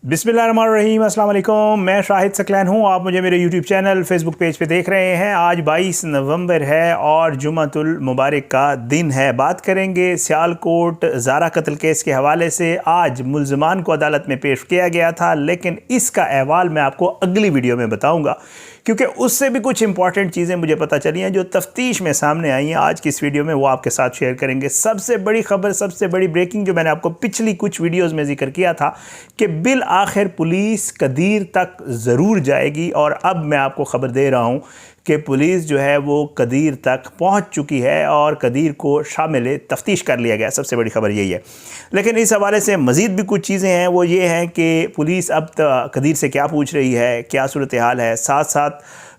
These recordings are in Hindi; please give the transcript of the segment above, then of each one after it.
बिस्मिल्लाहिर्रहमानिर्रहीम, अस्सलाम वालेकुम। मैं शाहिद सकलैन हूँ। आप मुझे मेरे यूट्यूब चैनल फेसबुक पेज पे देख रहे हैं। आज 22 नवंबर है और जुमातुल मुबारक का दिन है। बात करेंगे सियालकोट ज़ारा कत्ल केस के हवाले से। आज मुल्ज़मान को अदालत में पेश किया गया था, लेकिन इसका अहवाल मैं आपको अगली वीडियो में बताऊँगा, क्योंकि उससे भी कुछ इंपॉर्टेंट चीज़ें मुझे पता चली हैं जो तफ्तीश में सामने आई हैं। आज की इस वीडियो में वो आपके साथ शेयर करेंगे। सबसे बड़ी खबर, सबसे बड़ी ब्रेकिंग, जो मैंने आपको पिछली कुछ वीडियोस में जिक्र किया था कि बिल आखिर पुलिस कदीर तक ज़रूर जाएगी, और अब मैं आपको खबर दे रहा हूँ कि पुलिस जो है वो कदीर तक पहुंच चुकी है और कदीर को शामिल तफ्तीश कर लिया गया। सबसे बड़ी खबर यही है। लेकिन इस हवाले से मज़ीद भी कुछ चीज़ें हैं। वो ये हैं कि पुलिस अब कदीर से क्या पूछ रही है, क्या सूरत हाल है। साथ साथ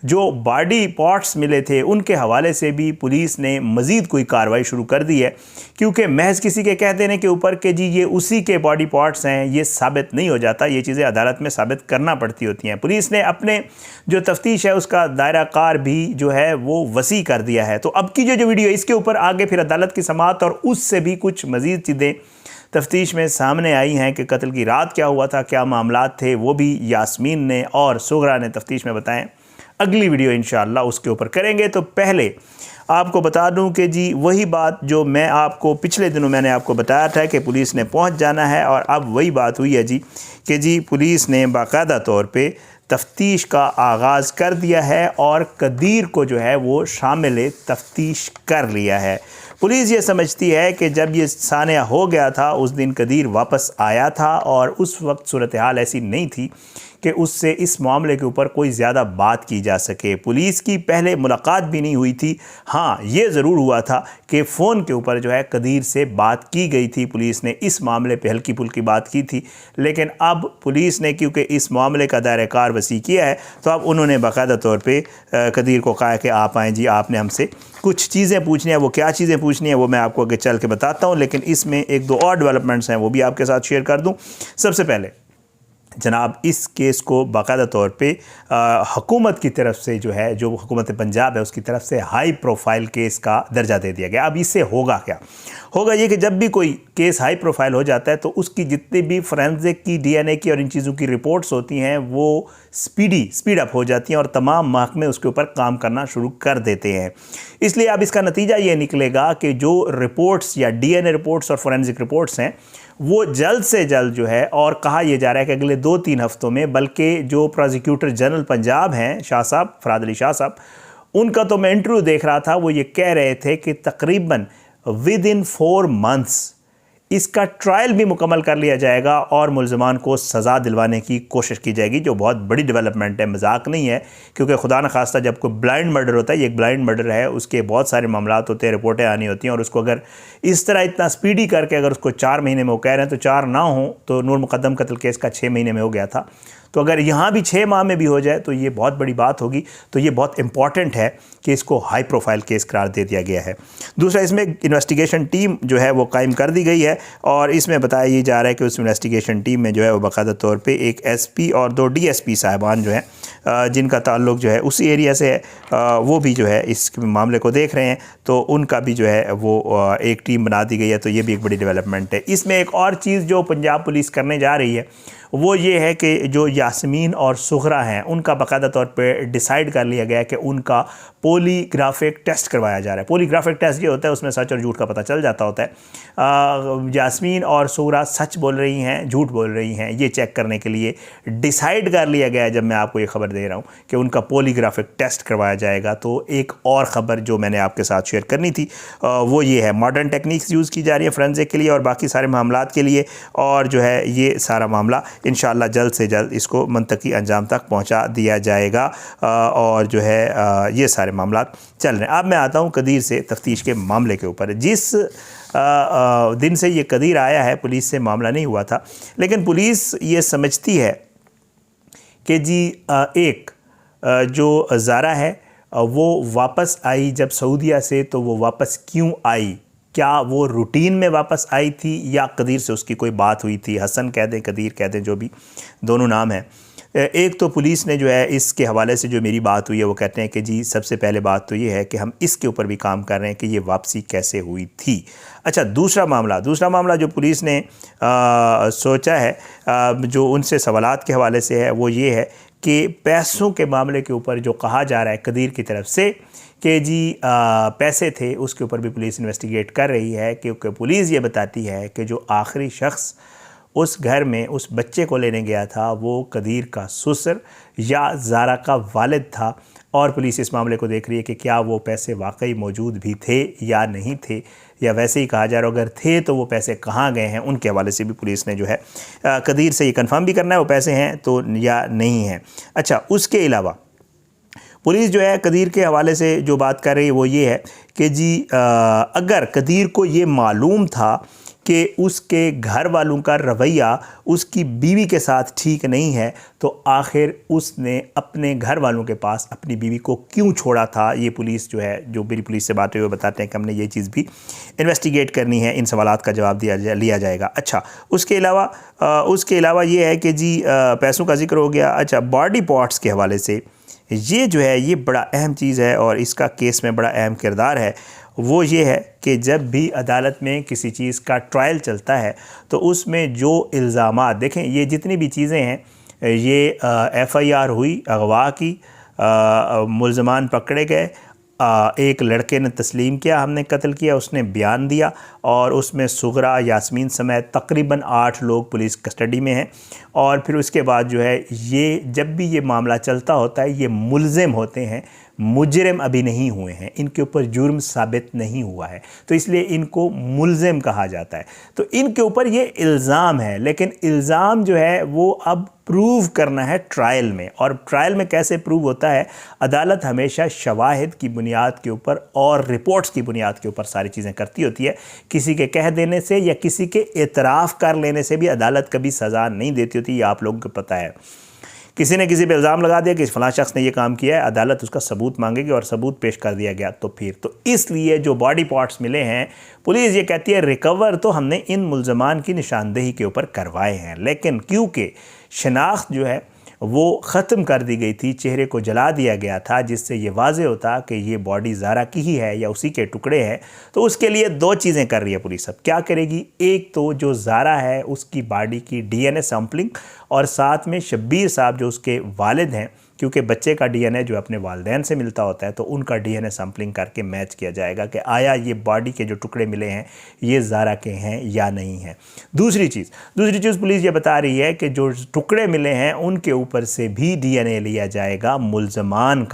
जो बॉडी पार्ट्स मिले थे उनके हवाले से भी पुलिस ने मज़ीद कोई कार्रवाई शुरू कर दी है, क्योंकि महज किसी के कह देने के ऊपर कि जी ये उसी के बॉडी पार्ट्स हैं, ये साबित नहीं हो जाता। ये चीज़ें अदालत में साबित करना पड़ती होती हैं। पुलिस ने अपने जो तफ्तीश है उसका दायरा कार भी जो है वो वसी कर दिया है। तो अब की जो वीडियो है इसके ऊपर आगे फिर अदालत की समाअत और उससे भी कुछ मज़ीद चीज़ें तफ्तीश में सामने आई हैं कि कत्ल की रात क्या हुआ था, क्या मामलात थे, वो भी यास्मीन ने और सुगरा ने तफ्तीश में बताएं। अगली वीडियो इंशाअल्लाह उसके ऊपर करेंगे। तो पहले आपको बता दूं कि जी वही बात जो मैं आपको पिछले दिनों मैंने आपको बताया था कि पुलिस ने पहुंच जाना है, और अब वही बात हुई है जी कि जी पुलिस ने बाकायदा तौर पे तफ्तीश का आगाज़ कर दिया है और कदीर को जो है वो शामिल तफ्तीश कर लिया है। पुलिस ये समझती है कि जब ये सानिया हो गया था उस दिन कदीर वापस आया था, और उस वक्त सूरत हाल ऐसी नहीं थी कि उससे इस मामले के ऊपर कोई ज़्यादा बात की जा सके। पुलिस की पहले मुलाकात भी नहीं हुई थी। हाँ, ये ज़रूर हुआ था कि फ़ोन के ऊपर जो है कदीर से बात की गई थी। पुलिस ने इस मामले पे हल्की फुल्की बात की थी, लेकिन अब पुलिस ने क्योंकि इस मामले का दायरा कार वसी किया है, तो अब उन्होंने बाकायदा तौर पर कदीर को कहा कि आप आएँ जी, आपने हमसे कुछ चीज़ें पूछनी है। वो क्या चीज़ें पूछनी है वो मैं आपको आगे चल के बताता हूँ, लेकिन इसमें एक दो और डेवलपमेंट्स हैं वो भी आपके साथ शेयर कर दूँ। सबसे पहले जनाब, इस केस को बाकायदा तौर पे हुकूमत की तरफ से जो है, जो हुकूमत पंजाब है उसकी तरफ से हाई प्रोफाइल केस का दर्जा दे दिया गया। अब इससे होगा क्या? होगा ये कि जब भी कोई केस हाई प्रोफाइल हो जाता है तो उसकी जितनी भी फोरेंसिक की, डीएनए की और इन चीज़ों की रिपोर्ट्स होती हैं वो स्पीड अप हो जाती हैं और तमाम महकमे उसके ऊपर काम करना शुरू कर देते हैं। इसलिए अब इसका नतीजा ये निकलेगा कि जो रिपोर्ट्स या डीएनए रिपोर्ट्स और फोरेंसिक रिपोर्ट्स हैं वो जल्द से जल्द जो है, और कहा यह जा रहा है कि अगले 2-3 हफ्तों में, बल्कि जो प्रोसिक्यूटर जनरल पंजाब हैं शाह साहब, फराद अली शाह साहब, उनका तो मैं इंटरव्यू देख रहा था, वो ये कह रहे थे कि तकरीबन विद इन 4 मंथ्स इसका ट्रायल भी मुकम्मल कर लिया जाएगा और मुल्ज़मान को सज़ा दिलवाने की कोशिश की जाएगी, जो बहुत बड़ी डेवलपमेंट है, मजाक नहीं है। क्योंकि खुदा न खास्ता जब कोई ब्लाइंड मर्डर होता है, ये एक ब्लाइंड मर्डर है, उसके बहुत सारे मामलात होते हैं, रिपोर्टें आनी होती हैं, और उसको अगर इस तरह इतना स्पीडी करके अगर उसको 4 महीने में वो कह रहे हैं, तो 4 ना हो तो नूर मुक़द्दम कत्ल केस का 6 महीने में हो गया था, तो अगर यहाँ भी 6 माह में भी हो जाए तो ये बहुत बड़ी बात होगी। तो ये बहुत इंपॉर्टेंट है कि इसको हाई प्रोफाइल केस करार दे दिया गया है। दूसरा, इसमें इन्वेस्टिगेशन टीम जो है वो कायम कर दी गई है, और इसमें बताया ये जा रहा है कि उस इन्वेस्टिगेशन टीम में जो है वो बाकायदा तौर पे एक एसपी और 2 डीएसपी साहिबान जो हैं जिनका ताल्लुक जो है उसी एरिया से है, वो भी जो है इस मामले को देख रहे हैं, तो उनका भी जो है वो एक टीम बना दी गई है। तो ये भी एक बड़ी डेवलपमेंट है। इसमें एक और चीज़ जो पंजाब पुलिस करने जा रही है वो ये है कि जो यास्मीन और सुगरा हैं उनका बाकायदा तौर पे डिसाइड कर लिया गया है कि उनका पॉलीग्राफिक टेस्ट करवाया जा रहा है। पॉलीग्राफिक टेस्ट ये होता है, उसमें सच और झूठ का पता चल जाता होता है। यास्मीन और सुगरा सच बोल रही हैं, झूठ बोल रही हैं, ये चेक करने के लिए डिसाइड कर लिया गया है। जब मैं आपको ये खबर दे रहा हूँ कि उनका पॉलीग्राफिक टेस्ट करवाया जाएगा, तो एक और ख़बर जो मैंने आपके साथ शेयर करनी थी वो ये है, मॉडर्न टेक्निक्स यूज़ की जा रही है फोरेंसिक के लिए और बाकी सारे मामलात के लिए, और जो है ये सारा मामला इंशाअल्लाह जल्द से जल्द इसको मंतकी अंजाम तक पहुंचा दिया जाएगा, और जो है ये सारे मामलात चल रहे हैं। अब मैं आता हूं कदीर से तफ्तीश के मामले के ऊपर। जिस दिन से ये कदीर आया है पुलिस से मामला नहीं हुआ था, लेकिन पुलिस ये समझती है कि जी एक जो ज़ारा है वो वापस आई जब सऊदीया से, तो वो वापस क्यों आई, क्या वो रूटीन में वापस आई थी या कदीर से उसकी कोई बात हुई थी, हसन कह दें कदीर कह दें, जो भी दोनों नाम हैं। एक तो पुलिस ने जो है इसके हवाले से जो मेरी बात हुई है वो कहते हैं कि जी सबसे पहले बात तो ये है कि हम इसके ऊपर भी काम कर रहे हैं कि ये वापसी कैसे हुई थी। अच्छा, दूसरा मामला जो पुलिस ने सोचा है, जो उनसे सवालात के हवाले से है, वो ये है कि पैसों के मामले के ऊपर जो कहा जा रहा है कदीर की तरफ से कि जी पैसे थे, उसके ऊपर भी पुलिस इन्वेस्टिगेट कर रही है, क्योंकि पुलिस ये बताती है कि जो आखिरी शख्स उस घर में उस बच्चे को लेने गया था वो कदीर का ससुर या ज़ारा का वालिद था, और पुलिस इस मामले को देख रही है कि क्या वो पैसे वाकई मौजूद भी थे या नहीं थे, या वैसे ही कहा जा रहा, अगर थे तो वो पैसे कहाँ गए हैं, उनके हवाले से भी पुलिस ने जो है कदीर से ये कंफर्म भी करना है वो पैसे हैं तो या नहीं हैं। अच्छा, उसके अलावा पुलिस जो है कदीर के हवाले से जो बात कर रही है वो ये है कि जी अगर कदीर को ये मालूम था कि उसके घर वालों का रवैया उसकी बीवी के साथ ठीक नहीं है, तो आखिर उसने अपने घर वालों के पास अपनी बीवी को क्यों छोड़ा था। ये पुलिस जो है, जो मेरी पुलिस से बात हुई वो बताते हैं कि हमने ये चीज़ भी इन्वेस्टिगेट करनी है, इन सवालात का जवाब लिया जाएगा। अच्छा, उसके अलावा ये है कि जी पैसों का जिक्र हो गया। अच्छा, बॉडी पार्ट्स के हवाले से ये जो है ये बड़ा अहम चीज़ है और इसका केस में बड़ा अहम किरदार है। वो ये है कि जब भी अदालत में किसी चीज़ का ट्रायल चलता है तो उसमें जो इल्ज़ामात, देखें ये जितनी भी चीज़ें हैं, ये FIR हुई अगवा की, मुल्ज़मान पकड़े गए, एक लड़के ने तस्लीम किया हमने कत्ल किया, उसने बयान दिया, और उसमें सुगरा यास्मीन समेत तकरीबन 8 लोग पुलिस कस्टडी में हैं। और फिर उसके बाद जो है ये जब भी ये मामला चलता होता है ये मुल्ज़िम होते हैं, मुजरिम अभी नहीं हुए हैं, इनके ऊपर जुर्म साबित नहीं हुआ है, तो इसलिए इनको मुल्ज़िम कहा जाता है। तो इनके ऊपर ये इल्ज़ाम है, लेकिन इल्ज़ाम जो है वो अब प्रूव करना है ट्रायल में। और ट्रायल में कैसे प्रूव होता है, अदालत हमेशा शवाहिद की बुनियाद के ऊपर और रिपोर्ट्स की बुनियाद के ऊपर सारी चीज़ें करती होती है। किसी के कह देने से या किसी के एतराफ़ कर लेने से भी अदालत कभी सज़ा नहीं देती होती, ये आप लोगों को पता है। किसी ने किसी पे इल्ज़ाम लगा दिया कि फ़लाँ शख्स ने ये काम किया है, अदालत उसका सबूत मांगेगी और सबूत पेश कर दिया गया तो फिर तो इसलिए जो बॉडी पार्ट्स मिले हैं, पुलिस ये कहती है रिकवर तो हमने इन मुल्ज़मान की निशानदेही के ऊपर करवाए हैं, लेकिन क्योंकि शनाख्त जो है वो ख़त्म कर दी गई थी, चेहरे को जला दिया गया था, जिससे ये वाज़े होता कि ये बॉडी ज़ारा की ही है या उसी के टुकड़े हैं। तो उसके लिए 2 चीज़ें कर रही है पुलिस। अब क्या करेगी, एक तो जो ज़ारा है उसकी बॉडी की DNA सैम्पलिंग, और साथ में शब्बीर साहब जो उसके वालिद हैं, क्योंकि बच्चे का DNA जो अपने वालिदैन से मिलता होता है, तो उनका DNA सैम्पलिंग करके मैच किया जाएगा कि आया ये बॉडी के जो टुकड़े मिले हैं ये ज़ारा के हैं या नहीं हैं। दूसरी चीज़ पुलिस ये बता रही है कि जो टुकड़े मिले हैं उनके ऊपर से भी DNA लिया जाएगा मुल्ज़मान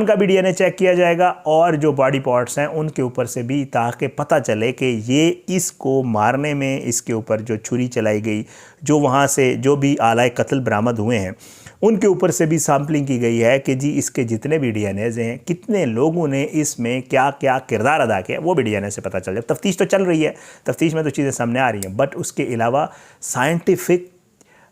का भी DNA चेक किया जाएगा, और जो बॉडी पार्ट्स हैं उनके ऊपर से भी, ताकि पता चले कि ये इसको मारने में इसके ऊपर जो छुरी चलाई गई, जो वहाँ से जो भी आलाए कत्ल बरामद हुए हैं उनके ऊपर से भी सैम्पलिंग की गई है कि जी इसके जितने भी DNAs हैं, कितने लोगों ने इसमें क्या क्या किरदार अदा किया, वो भी DNA से पता चल जाए। तफ्तीश तो चल रही है, तफ्तीश में तो चीज़ें सामने आ रही हैं, बट उसके अलावा साइंटिफिक,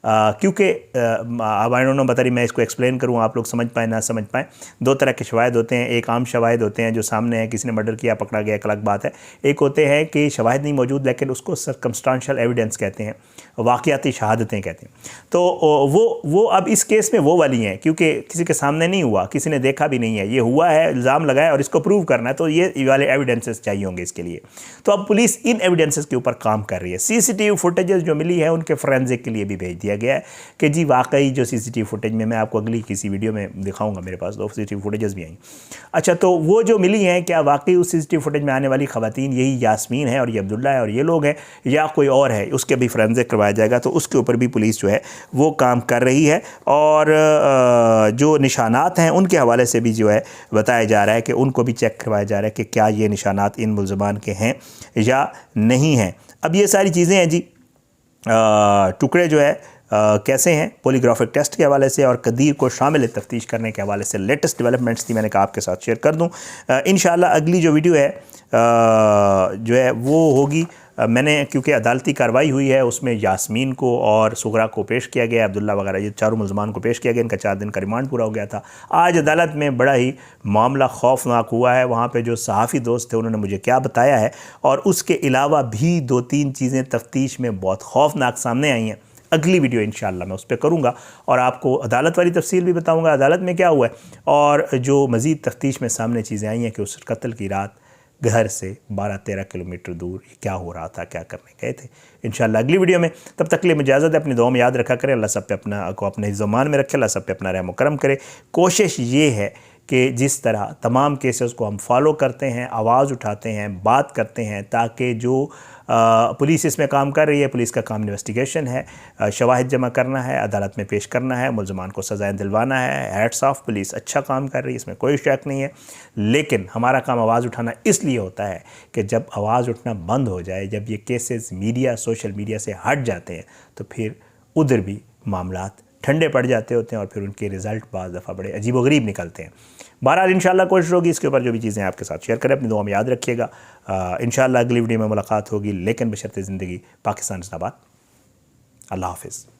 क्योंकि अब आई डोंट नो, बता रही मैं इसको एक्सप्लेन करूँ आप लोग समझ पाएँ ना समझ पाएँ। 2 तरह के शवाहिद होते हैं, एक आम शवाहिद होते हैं जो सामने है, किसी ने मर्डर किया पकड़ा गया, एक अलग बात है। एक होते हैं कि शवाहिद नहीं मौजूद लेकिन उसको सर्कमस्टांशियल एविडेंस कहते हैं, वाक़याती शहादतें कहते हैं। तो वो अब इस केस में वो वाली हैं, क्योंकि किसी के सामने नहीं हुआ, किसी ने देखा भी नहीं है, ये हुआ है, इल्ज़ाम लगाया और इसको प्रूव करना है, तो ये वाले एविडेंसेस चाहिए होंगे इसके लिए। तो अब पुलिस इन एविडेंसेस के ऊपर काम कर रही है। CCTV फुटेजेस जो मिली है उनके फोरेंसिक के लिए भी भेज दिया गया है कि जी वाकई जो CCTV फुटेज में, मैं आपको अगली किसी वीडियो में दिखाऊंगा, मेरे पास 2 CCTV फुटेजेस भी आई। अच्छा, तो वो जो मिली हैं, क्या वाकई उस CCTV फुटेज में आने वाली ख़वातीन यही यास्मीन है और ये अब्दुल्ला है और ये लोग हैं, या कोई और है, उसके भी फोरेंसिक करवाया जाएगा। तो उसके ऊपर भी पुलिस जो है वो काम कर रही है, और जो निशानात हैं उनके हवाले से भी जो है बताया जा रहा है कि उनको भी चेक करवाया जा रहा है कि क्या ये निशानात इन मुल्ज़मान के हैं या नहीं हैं। अब ये सारी चीज़ें हैं जी, टुकड़े जो है कैसे हैं, पॉलीग्राफिक टेस्ट के हवाले से और कदीर को शामिल तफ्तीश करने के हवाले से लेटेस्ट डेवलपमेंट्स थी, मैंने कहा आपके साथ शेयर कर दूं। इंशाल्लाह अगली जो वीडियो है जो है वो होगी मैंने क्योंकि अदालती कार्रवाई हुई है उसमें यास्मीन को और सुगरा को पेश किया गया, अब्दुल्ला वगैरह ये चारों मुल्ज़मान को पेश किया गया, इनका 4 दिन का रिमांड पूरा हो गया था। आज अदालत में बड़ा ही मामला खौफनाक हुआ है। वहाँ पे जो सहाफ़ी दोस्त थे उन्होंने मुझे क्या बताया है, और उसके अलावा भी 2-3 चीज़ें तफ्तीश में बहुत खौफनाक सामने आई हैं। अगली वीडियो इंशाअल्लाह मैं उस पर करूँगा और आपको अदालत वाली तफसील भी बताऊँगा, अदालत में क्या हुआ है, और जो मज़ीद तफ्तीश में सामने चीज़ें आई हैं कि उस कत्ल की रात घर से 12-13 किलोमीटर दूर क्या हो रहा था, क्या करने गए थे। इंशाअल्लाह अगली वीडियो में, तब तक के लिए मुझे इजाज़त है। अपनी दुआ में याद रखा करें, अल्लाह सब पे अपने ज़मान में रखे, अल्लाह सब पे अपना रहम करम करे। कोशिश ये है कि जिस तरह तमाम केसेस को हम फॉलो करते हैं, आवाज़ उठाते हैं, बात करते हैं, ताकि जो पुलिस इसमें काम कर रही है, पुलिस का काम इन्वेस्टिगेशन है, शवाहिद जमा करना है, अदालत में पेश करना है, मुल्ज़मान को सज़ाएं दिलवाना है। हैट्स ऑफ, पुलिस अच्छा काम कर रही है, इसमें कोई शक नहीं है। लेकिन हमारा काम आवाज़ उठाना इसलिए होता है कि जब आवाज़ उठना बंद हो जाए, जब ये केसेस मीडिया, सोशल मीडिया से हट जाते हैं, तो फिर उधर भी मामलात ठंडे पड़ जाते होते हैं और फिर उनके रिज़ल्ट बाज़ दफ़ा बड़े अजीब व गरीब निकलते हैं। बहरहाल इंशाअल्लाह कोशिश होगी इसके ऊपर जो भी चीज़ें आपके साथ शेयर करें, अपनी दुआ में याद रखिएगा। इंशाअल्लाह अगली वीडियो में मुलाकात होगी, लेकिन बशर्ते ज़िंदगी। पाकिस्तान जिंदाबाद। अल्लाह हाफ़िज़।